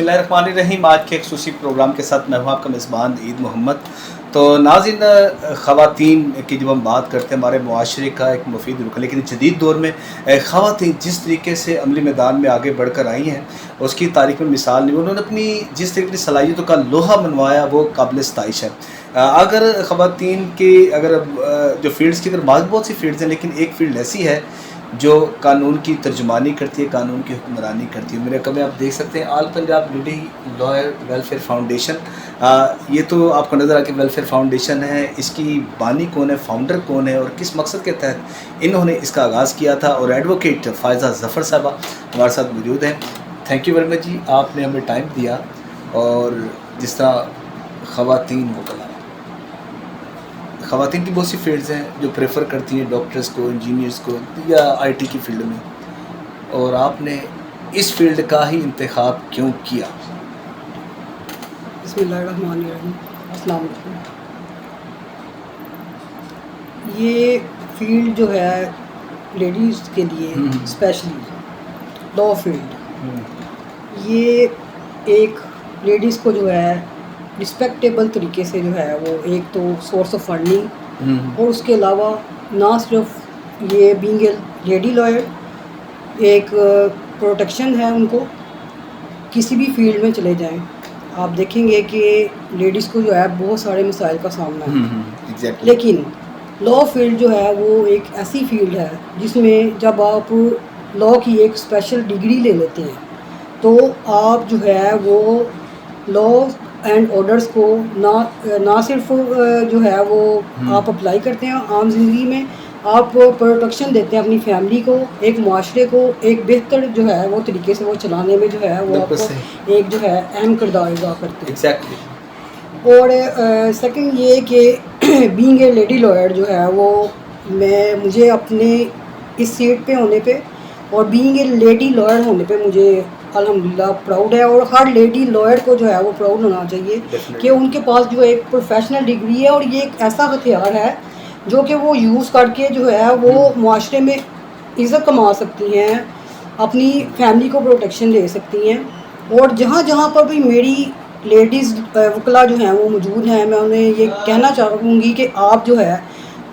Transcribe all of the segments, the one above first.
बिस्मिल्लाहिर्रहमानिर्रहीम। आज के खुसूसी प्रोग्राम के साथ मैं हूँ आपका मेज़बान ईद मोहम्मद। तो नाज़रीन, ख़वातीन की जब हम बात करते हैं हमारे मुआशरे का एक मुफीद रुख, लेकिन जदीद दौर में ख़वातीन जिस तरीके से अमली मैदान में आगे बढ़कर आई हैं उसकी तारीख़ में मिसाल नहीं। उन्होंने अपनी जिस तरीके की सलाहियतों का लोहा मनवाया वो काबिल सताइश है। अगर ख़वातीन की जो फ़ील्ड्स की अगर बहुत सी फ़ील्ड्स हैं, लेकिन एक फ़ील्ड ऐसी है जो कानून की तर्जुमानी करती है, कानून की हुक्मरानी करती है। मेरे कमें आप देख सकते हैं all Punjab lady lawyer welfare foundation. ये तो आपको नज़र आ कि वेलफेयर फाउंडेशन है, इसकी बानी कौन है, फाउंडर कौन है और किस मकसद के तहत इन्होंने इसका आगाज़ किया था। और एडवोकेट फ़ायज़ा ज़फ़र साहबा हमारे साथ मौजूद हैं। थैंक यू वेरी मच जी, आपने हमें टाइम दिया। और जिस तरह ख़वातीन की बहुत सी फील्ड्स हैं जो प्रेफर करती हैं डॉक्टर्स को, इंजीनियर्स को या आईटी की फील्ड में, और आपने इस फील्ड का ही इंतखाब क्यों किया? बिस्मिल्लाहिर्रहमानिर्रहीम, अस्सलाम वालेकुम। ये फील्ड जो है लेडीज़ के लिए स्पेशली लॉ फील्ड, ये एक लेडीज़ को जो है रिस्पेक्टेबल तरीके से जो है वो एक तो सोर्स ऑफ फंडिंग, और उसके अलावा ना सिर्फ ये बीइंग ए लेडी लॉयर एक प्रोटेक्शन है उनको। किसी भी फील्ड में चले जाएं आप देखेंगे कि लेडीज़ को जो है बहुत सारे मसाइल का सामना है। exactly. लेकिन लॉ फील्ड जो है वो एक ऐसी फील्ड है जिसमें जब आप लॉ की एक स्पेशल डिग्री ले लेते हैं तो आप जो है वो लॉ एंड ऑर्डर्स को ना सिर्फ जो है वो आप अप्लाई करते हैं आम ज़िंदगी में, आप प्रोटेक्शन देते हैं अपनी फैमिली को, एक माशरे को एक बेहतर जो है वो तरीके से वो चलाने में जो है वो आपको एक जो है अहम किरदार अदा करते हैं। Exactly. और सेकंड ये कि बीइंग ए लेडी लॉयर जो है वो मुझे अपने इस सीट पे होने पे और बीइंग ए लेडी लॉयर होने पे मुझे अल्हम्दुलिल्लाह प्राउड है। और हर लेडी लॉयर को जो है वो प्राउड होना चाहिए कि उनके पास जो एक प्रोफेशनल डिग्री है और ये एक ऐसा हथियार है जो कि वो यूज़ करके जो है वो माशरे में इज़्ज़त कमा सकती हैं, अपनी फैमिली को प्रोटेक्शन दे सकती हैं। और जहाँ जहाँ पर भी मेरी लेडीज़ वकला जो हैं वो मौजूद हैं, मैं उन्हें ये कहना चाहूँगी कि आप जो है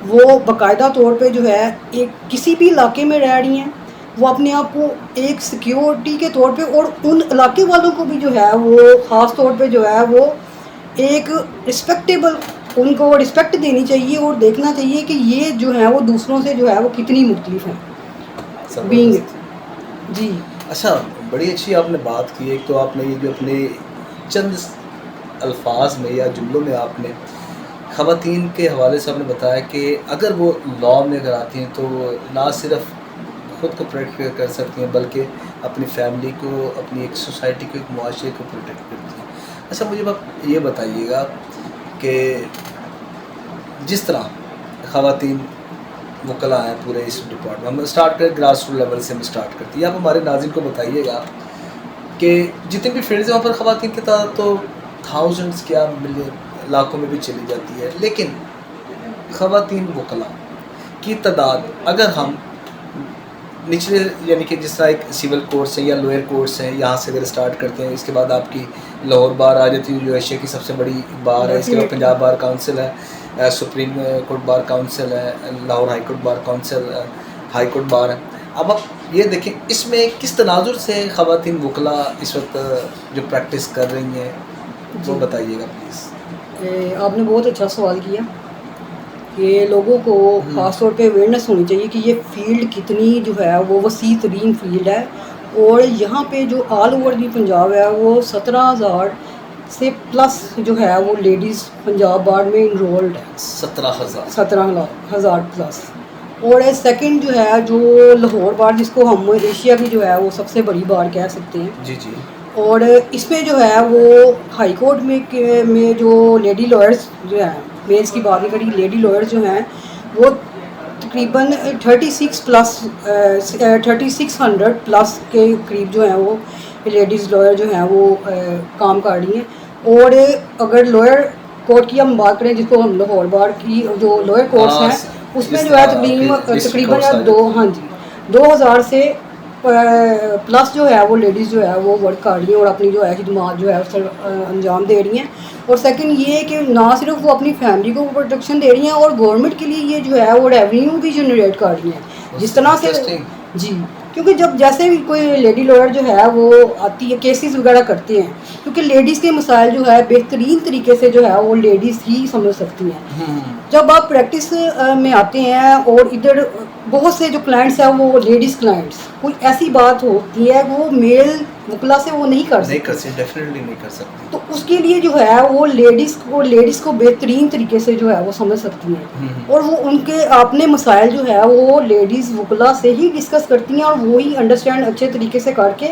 वो बाकायदा तौर पे जो है एक किसी भी इलाके में रह रही हैं, वो अपने आप को एक सिक्योरिटी के तौर पे और उन इलाके वालों को भी जो है वो ख़ास तौर पे जो है वो एक रिस्पेक्टेबल उनको रिस्पेक्ट देनी चाहिए और देखना चाहिए कि ये जो है वो दूसरों से जो है वो कितनी मुख्तलिफ हैं बीइंग जी। अच्छा, बड़ी अच्छी आपने बात की। एक तो आपने ये जो अपने चंद अल्फाज में या जुमलों में आपने ख़वातीन के हवाले से आपने बताया कि अगर वो लॉ में अगर आती हैं तो ना सिर्फ ख़ुद को प्रोटेक्ट कर सकती हैं बल्कि अपनी फैमिली को, अपनी एक सोसाइटी को, एक मुआशरे को प्रोटेक्ट करती हैं। अच्छा, मुझे आप ये बताइएगा कि जिस तरह ख़वातीन वकला हैं पूरे इस डिपार्टमेंट, हम स्टार्ट करें ग्रास रूट लेवल से हम स्टार्ट करते हैं। आप हमारे नाज़रीन को बताइएगा कि जितने भी फील्ड्स हैं वहाँ पर ख़वातीन की तादाद तो थाउजेंड्स क्या मिलियन लाखों में भी चली जाती है, लेकिन ख़वातीन वकला की तादाद अगर हम निचले यानी कि जिस तरह एक सिविल कोर्स है या लोअर कोर्स है, यहाँ से अगर स्टार्ट करते हैं, इसके बाद आपकी लाहौर बार आ जाती है जो एशिया की सबसे बड़ी बार है, इसके बाद पंजाब बार काउंसिल है, सुप्रीम कोर्ट बार काउंसिल है, Lahore high court bar council, high court bar है। अब आप ये देखें इसमें किस तनाजुर से ख़वातीन वकला इस वक्त जो प्रैक्टिस कर रही हैं वो बताइएगा प्लीज़। आपने बहुत अच्छा सवाल किया कि लोगों को ख़ास तौर पे अवेयरनेस होनी चाहिए कि ये फील्ड कितनी जो है वो वसी तरीन फील्ड है। और यहाँ पे जो ऑल ओवर दी पंजाब है वो 17,000 से प्लस जो है वो लेडीज़ पंजाब बार में इनरोल्ड है। 17,000 प्लस। और सेकंड जो है जो लाहौर बार जिसको हम एशिया की जो है वो सबसे बड़ी बार कह सकते हैं। जी जी। और इसमें जो है वो हाई कोर्ट में जो लेडी लॉयर्स जो हैं, मेल्स की बात नहीं करी, लेडी लॉयर्स जो हैं वो तकरीबन 3600 प्लस के करीब जो हैं वो लेडीज़ लॉयर जो हैं वो काम कर रही हैं। और अगर लोअर कोर्ट की हम बात करें जिसको हम लाहौर बार की जो लोअर कोर्ट्स हैं उसमें जो है तकरीबन 2000 से प्लस जो है वो लेडीज़ जो है वो वर्क कर रही हैं और अपनी जो है खिदमत जो है उसे अंजाम दे रही हैं। और सेकंड ये कि ना सिर्फ वो अपनी फैमिली को प्रोटेक्शन दे रही हैं और गवर्नमेंट के लिए ये जो है वो रेवेन्यू भी जनरेट कर रही हैं जिस तरह से। जी, क्योंकि जब जैसे भी कोई लेडी लॉयर जो है वो आती है केसेस वगैरह करते हैं, क्योंकि लेडीज़ के मसाइल जो है बेहतरीन तरीके से जो है वो लेडीज़ ही समझ सकती हैं। जब आप प्रैक्टिस में आते हैं और इधर बहुत से जो क्लाइंट्स हैं वो लेडीज़ क्लाइंट्स, कोई ऐसी बात होती है वो मेल वकला से वो नहीं कर सकते, डेफिनेटली नहीं कर सकती। तो उसके लिए जो है वो लेडीज़ को बेहतरीन तरीके से जो है वो समझ सकती हैं और वो उनके अपने मसाइल जो है वो लेडीज़ वकला से ही डिस्कस करती हैं और वो ही अंडरस्टैंड अच्छे तरीके से करके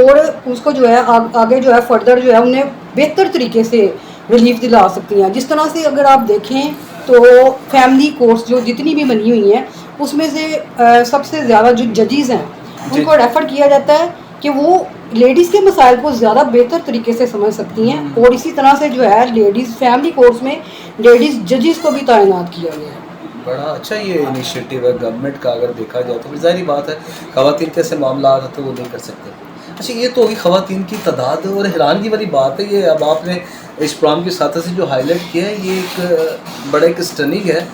और उसको जो है आगे जो है फर्दर जो है उन्हें बेहतर तरीके से रिलीफ दिला सकती हैं। जिस तरह से अगर आप देखें तो फैमिली कोर्स जो जितनी भी बनी हुई हैं उसमें से सबसे ज़्यादा जो जजेस हैं उनको रेफ़र किया जाता है कि वो लेडीज़ के मसाइल को ज़्यादा बेहतर तरीके से समझ सकती हैं और इसी तरह से जो है लेडीज़ फैमिली कोर्स में लेडीज़ जजेस को भी तैनात किया गया है। बड़ा अच्छा ये इनिशिएटिव है गवर्नमेंट का। अगर देखा जाए तो फिर ज़ाहिर बात है ख़वातीन कैसे मामला आते तो वो नहीं कर सकते। अच्छा, ये तो होगी ख़वातीन की तादाद और हैरानगी वाली बात है ये। अब आपने इस प्रोग्राम के साथ से जो हाईलाइट किया है ये एक बड़ा एक स्टनिंग है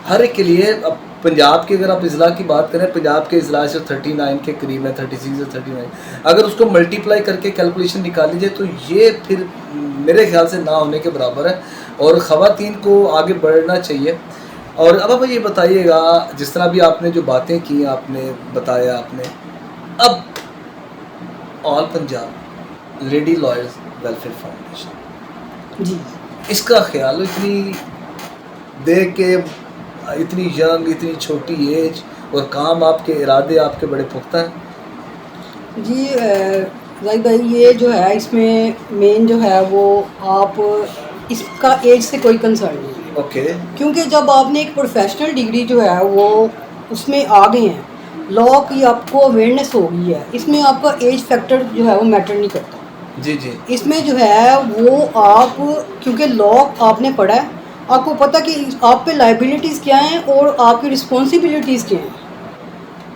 हर एक के लिए। अब पंजाब के अगर आप अजला की बात करें, पंजाब के अजला से 39 के करीब है, 36 या 39, अगर उसको मल्टीप्लाई करके कैलकुलेशन निकाली जाए तो ये फिर मेरे ख्याल से ना होने के बराबर है और ख़वातीन को आगे बढ़ना चाहिए। और अब आप ये बताइएगा, जिस तरह भी आपने जो बातें की आपने बताया आपने, अब all Punjab lady lawyers welfare foundation जी, इसका ख्याल इतनी देख के, इतनी यंग, इतनी छोटी एज और काम आपके इरादे आपके बड़े पुख्ता हैं। जी जाहिद भाई, ये जो है इसमें मेन जो है वो आप इसका एज से कोई कंसर्न नहीं है। ओके। क्योंकि जब आपने एक प्रोफेशनल डिग्री जो है वो उसमें आ गए हैं, लॉ की आपको अवेयरनेस हो गई है, इसमें आपका एज फैक्टर जो है वो मैटर नहीं करता। जी जी। इसमें जो है वो आप क्योंकि लॉ आपने पढ़ा है, आपको पता कि आप पे लाइबिलिटीज़ क्या हैं और आपकी रिस्पॉन्सिबिलिटीज़ क्या हैं।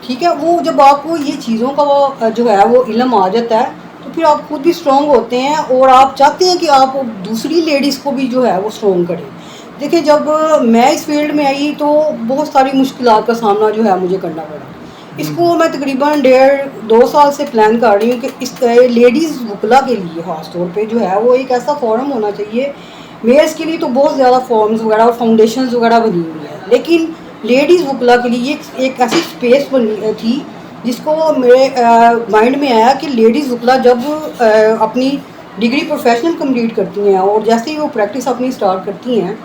ठीक है, वो जब आपको ये चीज़ों का जो है वो इल्म आ जाता है तो फिर आप खुद भी स्ट्रॉन्ग होते हैं और आप चाहते हैं कि आप दूसरी लेडीज़ को भी जो है वो स्ट्रॉन्ग करें। देखिए, जब मैं इस फील्ड में आई तो बहुत सारी मुश्किलात का सामना जो है मुझे करना पड़ा। इसको मैं तकरीबन 1.5-2 साल से प्लान कर रही हूँ कि इस लेडीज़ वकला के लिए ख़ास तौर पे जो है वो एक ऐसा फोरम होना चाहिए। मेयर्स के लिए तो बहुत ज़्यादा फॉर्म्स वगैरह और फाउंडेशंस वगैरह बनी हुई हैं, लेकिन लेडीज़ वकला के लिए एक ऐसी स्पेस बनी थी जिसको मेरे माइंड में आया कि लेडीज़ वकला जब अपनी डिग्री प्रोफेशनल कंप्लीट करती हैं और जैसे ही वो प्रैक्टिस अपनी स्टार्ट करती हैं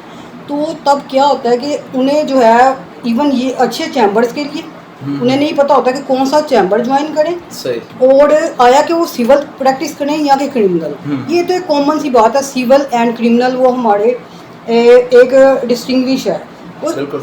तो तब क्या होता है कि उन्हें जो है इवन ये अच्छे चैम्बर्स के लिए उन्हें नहीं पता होता कि कौन सा चैम्बर ज्वाइन करें। सही। और आया कि वो सिविल प्रैक्टिस करें या कि क्रिमिनल। ये तो एक कॉमन सी बात है, सिविल एंड क्रिमिनल वो हमारे एक डिस्टिंग्विश है।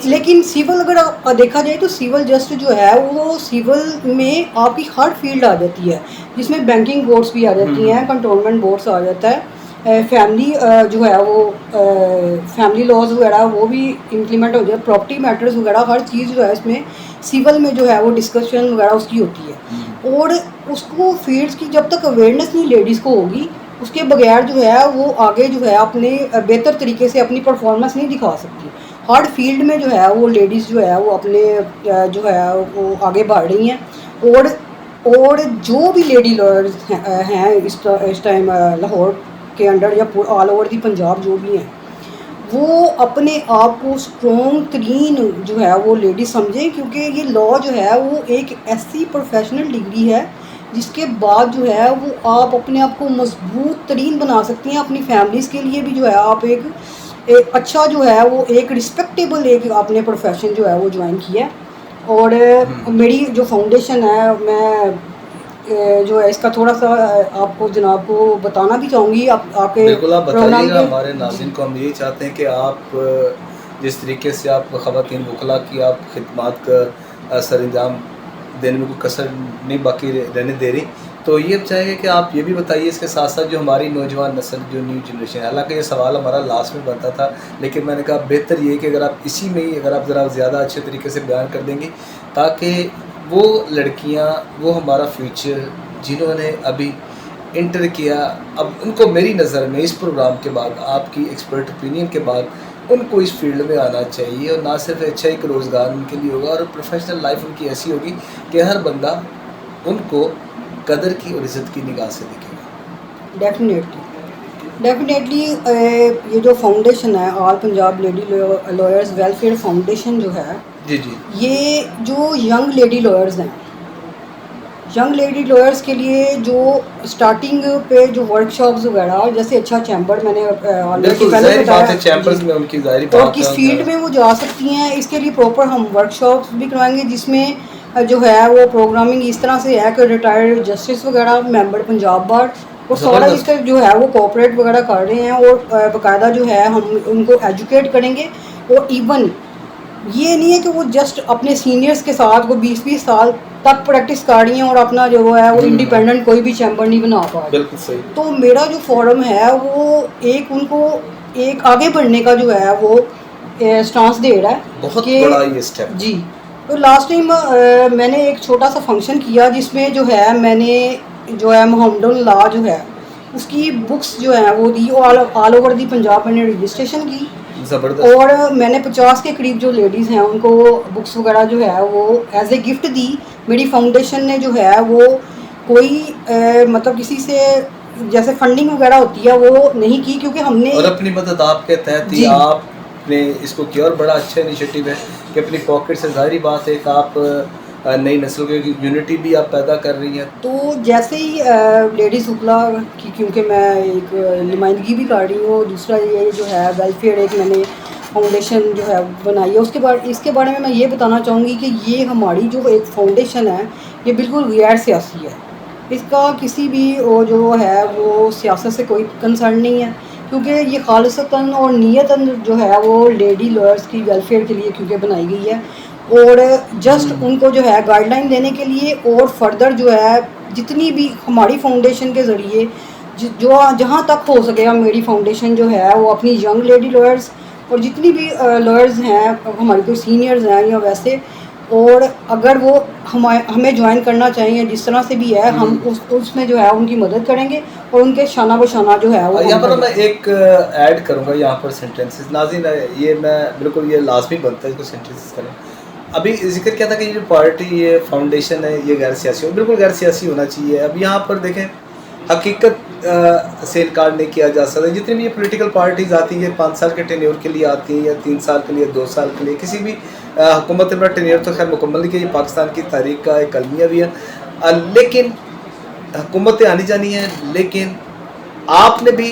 लेकिन सिविल अगर देखा जाए तो सिविल जस्ट जो है वो सिविल में आपकी हर फील्ड आ जाती है, जिसमें बैंकिंग बोर्ड्स भी आ जाती हैं, कंटोनमेंट बोर्ड्स आ जाता है, फैमिली जो है वो फैमिली लॉज वगैरह वो भी इम्प्लीमेंट हो जाए, प्रॉपर्टी मैटर्स वगैरह हर चीज़ जो है इसमें सिविल में जो है वो डिस्कशन वगैरह उसकी होती है। और उसको फील्ड्स की जब तक अवेयरनेस नहीं लेडीज़ को होगी उसके बगैर जो है वो आगे जो है अपने बेहतर तरीके से अपनी परफॉर्मेंस नहीं दिखा सकती। हर फील्ड में जो है वो लेडीज़ जो है वो अपने जो है वो आगे बढ़ रही हैं। और जो भी लेडी लॉयर्स हैं इस टाइम लाहौर के अंडर या ऑल ओवर दी पंजाब जो भी हैं वो अपने आप को स्ट्रॉन्ग तरीन जो है वो लेडी समझें, क्योंकि ये लॉ जो है वो एक ऐसी प्रोफेशनल डिग्री है जिसके बाद जो है वो आप अपने आप को मजबूत तरीन बना सकती हैं। अपनी फैमिलीज़ के लिए भी जो है आप एक अच्छा जो है वो एक रिस्पेक्टेबल एक आपने प्रोफेशन जो है वो ज्वाइन किया है। और मेरी जो फाउंडेशन है मैं जो है इसका थोड़ा सा आपको जनाब को बताना भी चाहूँगी। आपके बिल्कुल आप बताइएगा, हमारे नाज़रीन को हम यही चाहते हैं कि आप जिस तरीके से आप ख़वातीन वकला की आप खिदमत का सर अंजाम देने में कोई कसर नहीं बाकी रहने दे रही, तो ये चाहेंगे कि आप ये भी बताइए इसके साथ साथ जो हमारी नौजवान नस्ल जो न्यू जनरेशन है, हालांकि ये सवाल हमारा लास्ट में बनता था लेकिन मैंने कहा बेहतर ये कि अगर आप इसी में ही अगर आप ज़रा ज़्यादा अच्छे तरीके से बयान कर देंगे ताकि वो लड़कियां, वो हमारा फ्यूचर जिन्होंने अभी इंटर किया, अब उनको मेरी नज़र में इस प्रोग्राम के बाद, आपकी एक्सपर्ट ओपिनियन के बाद, उनको इस फील्ड में आना चाहिए और ना सिर्फ अच्छा एक रोज़गार उनके लिए होगा और प्रोफेशनल लाइफ उनकी ऐसी होगी कि हर बंदा उनको कदर की और इज़्ज़त की निगाह से देखेगा। डेफिनेटली ये जो फाउंडेशन है all Punjab lady lawyers welfare foundation जो है, जी जी। ये जो यंग लेडी लॉयर्स हैं, यंग लेडी लॉयर्स के लिए जो स्टार्टिंग पे जो वर्कशॉप्स वगैरह, जैसे अच्छा चैम्बर मैंने ऑलरेडी पहले बताया चैम्बर्स में उनकी ज़ाहिर और बात किस है फील्ड में वो जा सकती हैं, इसके लिए प्रॉपर हम वर्कशॉप्स भी करवाएंगे, जिसमें जो है वो प्रोग्रामिंग इस तरह से है कि रिटायर्ड जस्टिस वगैरह, मेंबर पंजाब बार और सारा इसका जो है वो कोऑपरेट वगैरह कर रहे हैं और बाकायदा जो है हम उनको एजुकेट करेंगे। और इवन ये नहीं है कि वो जस्ट अपने सीनियर्स के साथ वो 20-20 साल तक प्रैक्टिस कर रही हैं और अपना जो है वो इंडिपेंडेंट कोई भी चैम्बर नहीं बना पा रही। बिल्कुल सही। तो मेरा जो फोरम है वो एक उनको एक आगे बढ़ने का जो है वो स्टांस दे रहा है, बहुत कि बड़ा ये स्टेप जी। तो लास्ट टाइम मैंने एक छोटा सा फंक्शन किया जिसमें जो है मैंने जो है मोहम्मदन लॉ जो है उसकी बुक्स जो है वो दी, ऑल ओवर दी पंजाब मैंने रजिस्ट्रेशन की ज़बरदस्त। और मैंने 50 के करीब जो लेडीज़ हैं उनको बुक्स वगैरह जो है वो एज ए गिफ्ट दी। मेरी फाउंडेशन ने जो है वो कोई मतलब किसी से जैसे फंडिंग वगैरह होती है वो नहीं की, क्योंकि हमने और अपनी मदद आपके तहत ही आपने इसको किया और बड़ा अच्छा इनिशिएटिव है कि अपनी पॉकेट से, ज़ाहिर बात है कि आप नई नस्ल की यूनिटी भी आप पैदा कर रही हैं। तो जैसे ही लेडीज़ उपला की, क्योंकि मैं एक नुमाइंदगी भी कर रही हूँ, दूसरा ये जो है वेलफेयर एक मैंने फाउंडेशन जो है बनाई है, इसके बारे में मैं ये बताना चाहूँगी कि ये हमारी जो एक फाउंडेशन है ये बिल्कुल गैर सियासी है। इसका किसी भी वो जो है वो सियासत से कोई कंसर्न नहीं है, क्योंकि ये खालिसतन और नीयतन जो है वो लेडी लॉयर्स की वेलफेयर के लिए क्योंकि बनाई गई है और जस्ट उनको जो है गाइडलाइन देने के लिए। और फर्दर जो है जितनी भी हमारी फाउंडेशन के ज़रिए जो जहाँ तक हो सकेगा मेरी फाउंडेशन जो है वो अपनी यंग लेडी लॉयर्स और जितनी भी लॉयर्स हैं हमारे कोई सीनियर्स हैं या वैसे, और अगर वो हमें ज्वाइन करना चाहिए जिस तरह से भी है, हम उसमें जो है उनकी मदद करेंगे और उनके शाना बशाना जो है वो। यहाँ पर मैं एक ऐड करूँगा यहाँ पर सेंटेंसेस नाज़रीन, ये मैं बिल्कुल ये लाजमी बनता है इसको सेंटेंसेस करें। अभी जिक्र किया था कि ये जो पार्टी, ये फाउंडेशन है, ये गैर सियासी हो, बिल्कुल गैर सियासी होना चाहिए। अब यहाँ पर देखें, हकीकत से इनकार नहीं किया जा सकता। जितनी भी ये पॉलिटिकल पार्टीज़ आती हैं 5 साल के टेन्योर के लिए आती हैं या 3 साल के लिए, 2 साल के लिए, किसी भी हुकूमत में टेन्योर तो खैर मुकम्मल नहीं किया, ये पाकिस्तान की तारीख का एक अलमिया भी है। लेकिन हुकूमतें आनी जानी है, लेकिन आपने भी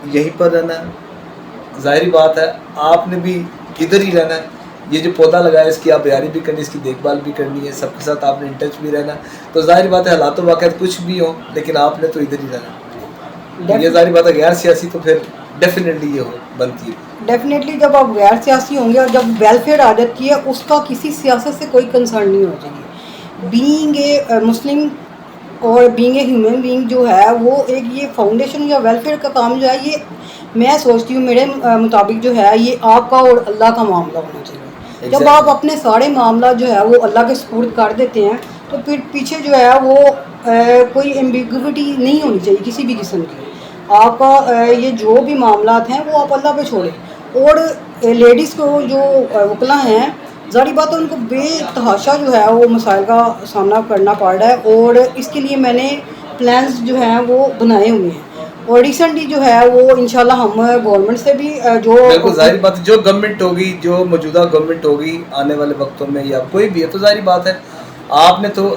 यहीं पर रहना है, ज़ाहिर बात है आपने भी इधर ही रहना है। ये जो पौधा लगाया इसकी आप यारी भी करनी, इसकी देखभाल भी करनी है, सबके साथ आपने इन टच भी रहना। तो ज़ाहिर बात है हालात वाक़यात कुछ भी हो, लेकिन आपने तो इधर ही रहना। ये ज़ाहिर बात है गैर सियासी तो फिर डेफिनेटली ये हो बनती है। डेफिनेटली जब आप गैर सियासी होंगे और जब वेलफेयर आ जाती है उसका किसी सियासत से कोई कंसर्न नहीं हो चाहिए। बीइंग ए मुस्लिम और बीइंग ए ह्यूमन बीइंग जो है वो एक ये फाउंडेशन या वेलफेयर का काम जो है, ये मैं सोचती हूँ मेरे मुताबिक जो है ये आपका और अल्लाह का मामला होना चाहिए। जब आप अपने सारे मामला जो है वो अल्लाह के सुपुर्द कर देते हैं तो फिर पीछे जो है वो कोई एम्बिग्विटी नहीं होनी चाहिए किसी भी किस्म की। आपका ये जो भी मामलात हैं वो आप अल्लाह पे छोड़ें। और लेडीज़ को जो वकला हैं, ज़ाहिर बात है उनको बेतहाशा जो है वो मसाइल का सामना करना पड़ रहा है और इसके लिए मैंने प्लान्स जो हैं वो बनाए हुए हैं और रिसेंटली जो है वो इंशाल्लाह हम गवर्नमेंट से भी जो बिल्कुल ज़ाहिर बात है, जो गवर्नमेंट होगी, जो मौजूदा गवर्नमेंट होगी आने वाले वक्तों में या कोई भी है, तो ज़ाहिर बात है आपने तो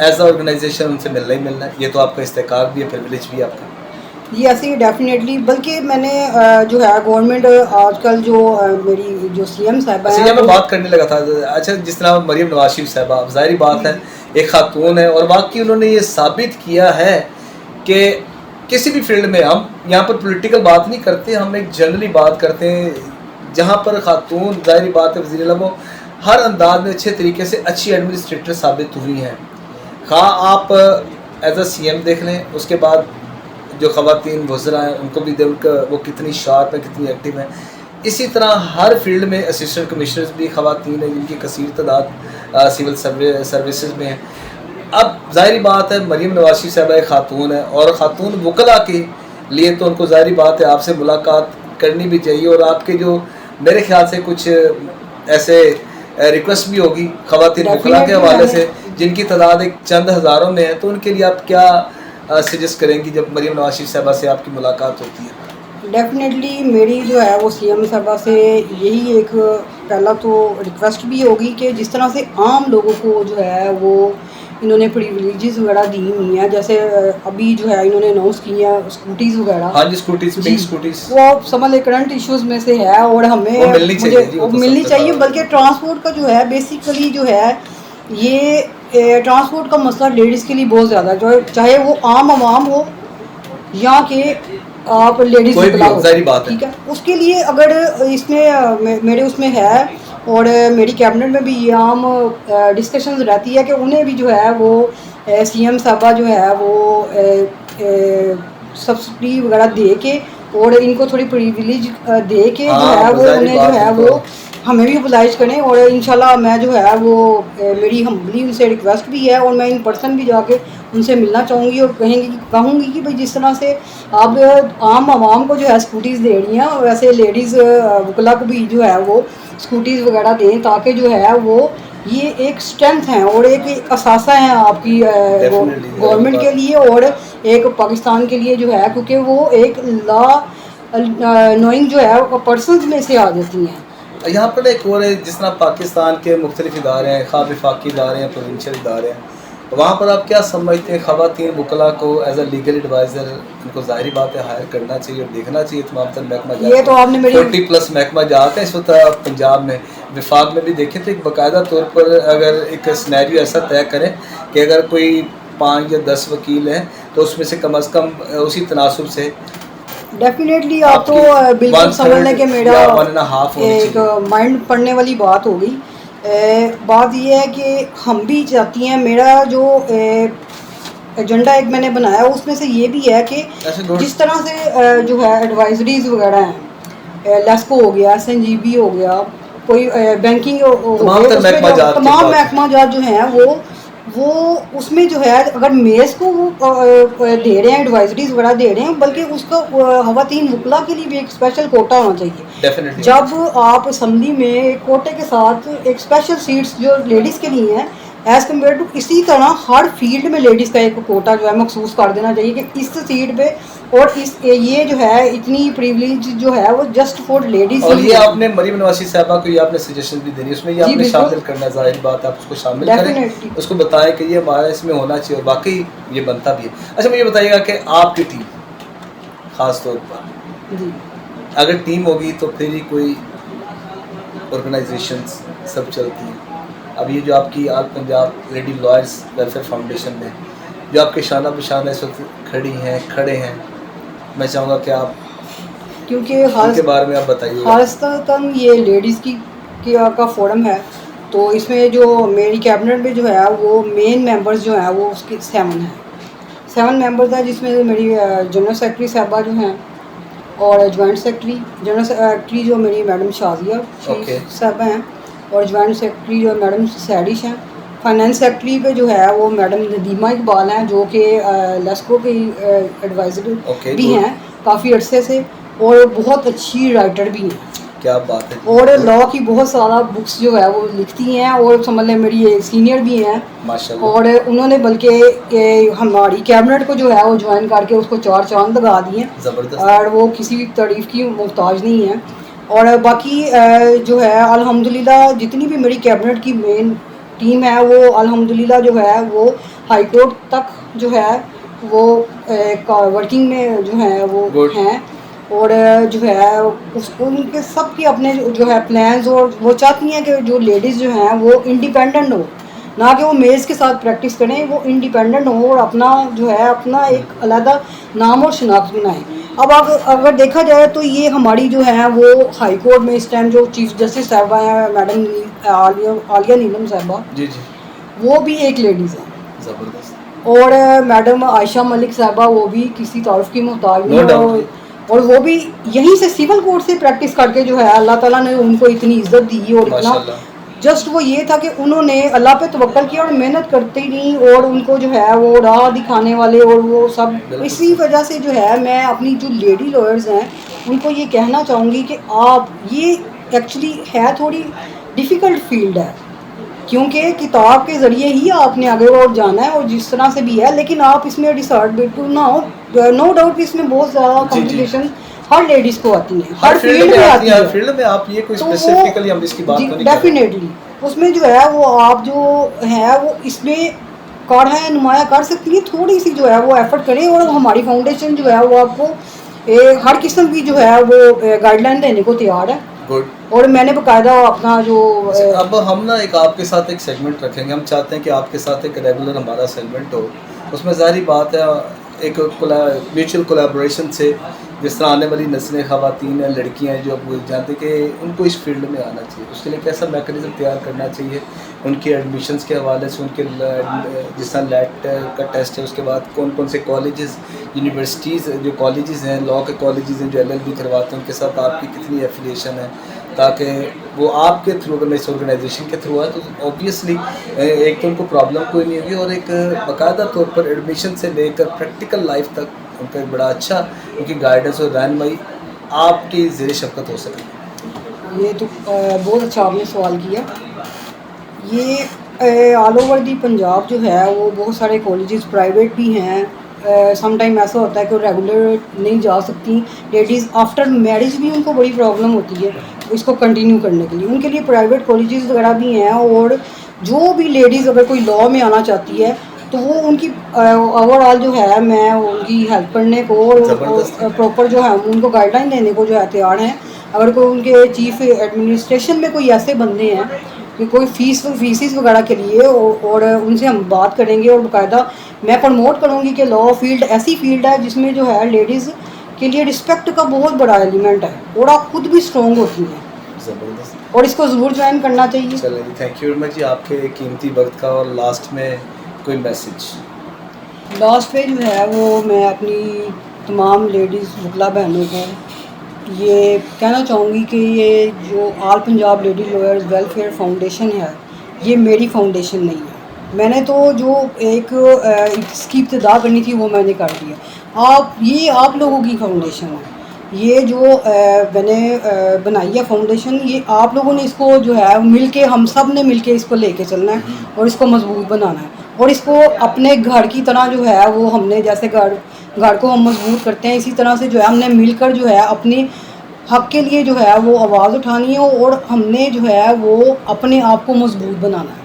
एज आ ऑर्गेनाइजेशन उनसे मिलना ही मिलना है। ये तो आपका इस्तेकाक भी है, प्रिविलेज भी है आपका। जी ऐसे ही डेफिनेटली, बल्कि मैंने जो है गवर्नमेंट आजकल जो मेरी जो CM साहब हैं, मैं बात करने लगा था। अच्छा, जिस तरह मरियम नवाज शरीफ साहबा, ज़ाहिर बात है एक खातून है और वाकई उन्होंने ये साबित किया है कि किसी भी फील्ड में, हम यहाँ पर पॉलिटिकल बात नहीं करते, हम एक जनरली बात करते हैं जहाँ पर खातून ज़ाहिर बात है वज़ीर आज़म हर अंदाज में अच्छे तरीके से अच्छी एडमिनिस्ट्रेटर साबित हुई हैं। खा आप एज अ CM देख लें, उसके बाद जो ख़वातीन वज़रा हैं उनको भी देख वो कितनी शार्प है, कितनी एक्टिव है। इसी तरह हर फील्ड में असिस्टेंट कमिश्नर्स भी ख़वातीन हैं जिनकी कसीर तादाद सिविल सर्विसेज में है। अब ज़ाहिर बात है मरीम नवाज़ साहबा एक खातून है और ख़ातून वकला के लिए तो उनको ज़ाहिर बात है आपसे मुलाकात करनी भी चाहिए, और आपके जो मेरे ख्याल से कुछ ऐसे रिक्वेस्ट भी होगी ख़वातीन वकला के हवाले से जिनकी तादाद एक चंद हज़ारों में है, तो उनके लिए आप क्या सजेस्ट करेंगी जब मरीम नवाज़ साहबा से आपकी मुलाकात होती है? डेफिनेटली मेरी जो है वो सीएम साहबा से यही एक पहला तो रिक्वेस्ट भी होगी कि जिस तरह से आम लोगों को जो है वो इन्होंने प्रिविलेजेस वगैरह दी हुई हैं, जैसे अभी जो है इन्होंने अनाउंस की हैं स्कूटीज़ वगैरह। हाँ जी, स्कूटीज़, पिंक स्कूटीज़, वो आप समझ लें करंट इश्यूज़ में से है और हमें वो मिलनी चाहिए, बल्कि ट्रांसपोर्ट का जो है बेसिकली जो है ये ट्रांसपोर्ट का मसला लेडीज़ के लिए बहुत ज़्यादा है, जो चाहे वो आम आवाम हो या कि आप लेडीज़ हो, ठीक है। उसके लिए अगर इसमें मेरे उसमें है और मेरी कैबिनेट में भी ये आम डिस्कशंस रहती है कि उन्हें भी जो है वो सीएम साहबा जो है वो सब्सिडी वगैरह दे के और इनको थोड़ी प्रिविलेज दे के जो है वो उन्हें जो है वो हमें भी ओबलाइज करें, और इंशाल्लाह मैं जो है वो मेरी हम्बली उनसे रिक्वेस्ट भी है और मैं इन पर्सन भी जाके उनसे मिलना चाहूँगी और कहूँगी कि भाई जिस तरह से आप आम आवाम को जो है स्कूटीज़ दे रही हैं वैसे लेडीज़ वकला को भी जो है वो स्कूटीज़ वगैरह दें, ताकि जो है वो ये एक स्ट्रेंथ है और एक असासा है आपकी गवर्नमेंट के लिए और एक पाकिस्तान के लिए जो है, क्योंकि वो एक लॉ नोइंग जो है पर्सनस में से आ जाती हैं। यहाँ पर एक और है, जिस तरह पाकिस्तान के मुख्तलिफ इदारे हैं, खा वफाकी इदारे हैं, प्रोविंशियल इदारे हैं, तो वहाँ पर आप क्या समझते हैं ख़वातीन वकला को एज अ लीगल एडवाइज़र उनको ज़ाहिर बात है हायर करना चाहिए और देखना चाहिए तमाम तर महकमा जात, ये तो आपने मेरी 40+ महकमा जात है इस वक्त पंजाब में, विफाक में भी देखें तो एक बाकायदा तौर पर अगर एक सिनेरियो ऐसा तय करें कि अगर कोई 5 या 10 वकील हैं तो उसमें से कम अज़ कम उसी तनासब से डेफिनेटली आप तो बिल्कुल समझ लें कि मेरा एक माइंड पढ़ने वाली बात हो गई। बात ये है कि हम भी चाहती हैं, मेरा जो एजेंडा एक मैंने बनाया उसमें से ये भी है कि जिस तरह से जो है एडवाइजरीज वगैरह हैं, लेस्को हो गया, SNGB हो गया, कोई बैंकिंग हो गया, तमाम महकमा जात जो हैं वो उसमें जो है अगर मेज़ को वो दे रहे हैं एडवाइजरीज वगैरह दे रहे हैं, बल्कि उसका ख़वातीन वकला के लिए भी एक स्पेशल कोटा होना चाहिए। जब आप असम्बली में कोटे के साथ एक स्पेशल सीट्स जो लेडीज़ के लिए हैं एज़ कम्पेयर टू, इसी तरह हर फील्ड में लेडीज़ का एक कोटा जो है मखसूस कर देना चाहिए कि इस सीट पे और ये जो है इतनी प्रिविलेज जो है वो जस्ट फॉर लेडीज़। और ये आपने मरीम नवाज़ साहबा को ये आपने सजेशन भी देनी, उसमें ये आपने शामिल करना, ज़ाहिर बात आप उसको शामिल करें, उसको बताएं कि ये हमारा इसमें होना चाहिए और वाकई ये बनता भी है। अच्छा मुझे बताइएगा कि आपकी टीम ख़ास तौर पर अगर टीम होगी तो फिर ही कोई ऑर्गेनाइजेशंस सब चलती हैं। अब ये जो आपकी all Punjab lady lawyers welfare foundation में जो आपके शाना बशाना इस वक्त खड़े हैं, मैं चाहूँगा कि आप क्योंकि इनके बारे में आप बताइए। खासतन ये लेडीज़ का फोरम है, तो इसमें जो मेरी कैबिनेट में जो है वो मेन मेंबर्स जो हैं वो उसके 7 मेंबर्स हैं, जिसमें मेरी जनरल सेक्रेटरी साहबा जो हैं और जॉइंट सेक्रेटरी, जनरल सेक्रेटरी जो मेरी मैडम शाजिया साहबा हैं और जॉइंट सेक्रेटरी जो मैडम सैडिश हैं। फाइनेंस सेक्रेटरी पे जो है वो मैडम नदीमा इकबाल हैं जो कि लेस्को की एडवाइज़र भी हैं काफ़ी अरसे से और बहुत अच्छी राइटर भी हैं। क्या बात है। और लॉ की बहुत सारा बुक्स जो है वो लिखती हैं और समझ लें मेरी एक सीनियर भी हैं माशाल्लाह, और उन्होंने बल्कि हमारी कैबिनेट को जो है वो ज्वाइन करके उसको 4 चांद लगा दिए और वो किसी भी तारीफ़ की मोहताज नहीं है। और बाकी जो है अल्हम्दुलिल्लाह जितनी भी मेरी कैबिनेट की मेन टीम है वो अल्हम्दुलिल्लाह जो है वो हाई कोर्ट तक जो है वो वर्किंग में जो है वो हैं और जो है उनके सब के अपने जो है प्लान्स, और वो चाहती हैं कि जो लेडीज़ जो हैं वो इंडिपेंडेंट हो, ना कि वो मेज़ के साथ प्रैक्टिस करें, वो इंडिपेंडेंट हो और अपना जो है अपना एक अलग नाम और शनाख्त बनाएं। अब अगर देखा जाए तो ये हमारी जो है वो हाई कोर्ट में इस टाइम जो चीफ जस्टिस साहबा हैं मैडम आलिया नीलम साहबा जी, वो भी एक लेडीज़ हैं ज़बरदस्त, और मैडम आयशा मलिक साहबा वो भी किसी तारुफ की मोहताज नहीं, और वो भी यहीं से सिविल कोर्ट से प्रैक्टिस करके जो है अल्लाह ताला ने उनको इतनी इज्जत दी और इतना माशाल्लाह। जस्ट वो ये था कि उन्होंने अल्लाह पे तवक्कल किया और मेहनत करते ही नहीं, और उनको जो है वो राह दिखाने वाले और वो सब, बिल्कुल इसी सही। वजह से जो है मैं अपनी जो लेडी लॉयर्स हैं उनको ये कहना चाहूँगी कि आप ये एक्चुअली है थोड़ी डिफ़िकल्ट फील्ड है, क्योंकि किताब के ज़रिए ही आपने आगे और जाना है और जिस तरह से भी है, लेकिन आप इसमें रिसर्च बिल्कुल ना हो, नो डाउट इसमें बहुत ज़्यादा जी, जी। कॉम्प्लिकेशन हर लेडीज़ को आती हैं, हर हर फील्ड फील्ड में में आती आती है, हर है। फील्ड में आप ये कोई तो वो स्पेसिफिकली हम इसकी बात जी तो नहीं कर रहे। डेफिनेटली उसमें जो है वो आप जो है वो इसमें काढ़ा नुमाया कर सकती है, थोड़ी सी जो है वो एफर्ट करें, और हमारी फाउंडेशन जो है वो आपको हर किस्म की जो है वो गाइडलाइन देने को तैयार है। गुड। और मैंने बकायदा अपना जो अब हम ना एक आपके साथ एक सेगमेंट रखेंगे, हम चाहते हैं कि आपके साथ एक रेगुलर हमारा सेगमेंट हो, उसमें ज़ाहिर बात है एक म्यूचुअल कोलैबोरेशन से जिस तरह आने वाली नस्लें ख़वातीन हैं, लड़कियां हैं जो अब जानते हैं कि उनको इस फील्ड में आना चाहिए, उसके लिए कैसा मैकेनिज़्म तैयार करना चाहिए, उनके एडमिशन्स के हवाले से, उनके जिस तरह लेट का टेस्ट है, उसके बाद कौन कौन से कॉलेजेस यूनिवर्सिटीज़ जो कॉलेजेस हैं, लॉ के कॉलेजेस हैं जो LLB करवाते हैं, उनके साथ आपकी कितनी एफिलिएशन है, ताकि वो आपके थ्रू अगर इस ऑर्गेनाइजेशन के थ्रू है तो ऑब्वियसली एक तो उनको प्रॉब्लम कोई नहीं होगी, और एक बाकायदा तौर पर एडमिशन से लेकर प्रैक्टिकल लाइफ तक उनका एक बड़ा अच्छा उनकी गाइडेंस और रहनुमाई आपकी ज़ेर शफ़क़त हो सके। ये तो बहुत अच्छा आपने सवाल किया। ये ऑल ओवर दी पंजाब जो है वो बहुत सारे कॉलेजेस प्राइवेट भी हैं, सम टाइम ऐसा होता है कि रेगुलर नहीं जा सकती लेडीज़, आफ्टर मैरिज भी उनको बड़ी प्रॉब्लम होती है इसको कंटिन्यू करने के लिए, उनके लिए प्राइवेट कॉलेजेस वगैरह भी हैं। और जो भी लेडीज़ अगर कोई लॉ में आना चाहती है तो वो उनकी ओवरऑल जो है मैं उनकी हेल्प करने को और प्रॉपर जो है उनको गाइडलाइन देने को जो है तैयार हैं। अगर कोई उनके चीफ एडमिनिस्ट्रेशन में कोई ऐसे बंदे हैं कि कोई फीसिस वगैरह के लिए और उनसे हम बात करेंगे, और बाकायदा मैं प्रमोट करूँगी कि लॉ फील्ड ऐसी फील्ड है जिसमें जो है लेडीज़ के लिए रिस्पेक्ट का बहुत बड़ा एलिमेंट है और आप खुद भी स्ट्रॉन्ग होती हैं, ज़बरदस्त। और इसको ज़रूर ज्वाइन करना चाहिए। चलिए जी, थैंक यू वेरी मच जी आपके कीमती वक्त का, और लास्ट में कोई मैसेज? लास्ट पे जो है वो मैं अपनी तमाम लेडीज़ वकला बहनों को ये कहना चाहूँगी कि ये जो all Punjab lady lawyers welfare foundation है ये मेरी फाउंडेशन नहीं है। मैंने तो जो एक इसकी इब्तिदा करनी थी वो मैंने कर दी है। ये आप लोगों की फाउंडेशन है। ये जो मैंने बनाई है फाउंडेशन, ये आप लोगों ने इसको जो है मिल के, हम सब ने मिल के इसको लेके चलना है और इसको मजबूत बनाना है, और इसको अपने घर की तरह जो है वो हमने जैसे घर को हम मजबूत करते हैं, इसी तरह से जो है हमने मिलकर जो है अपने हक के लिए जो है वो आवाज़ उठानी है, और हमने जो है वो अपने आप को मजबूत बनाना है।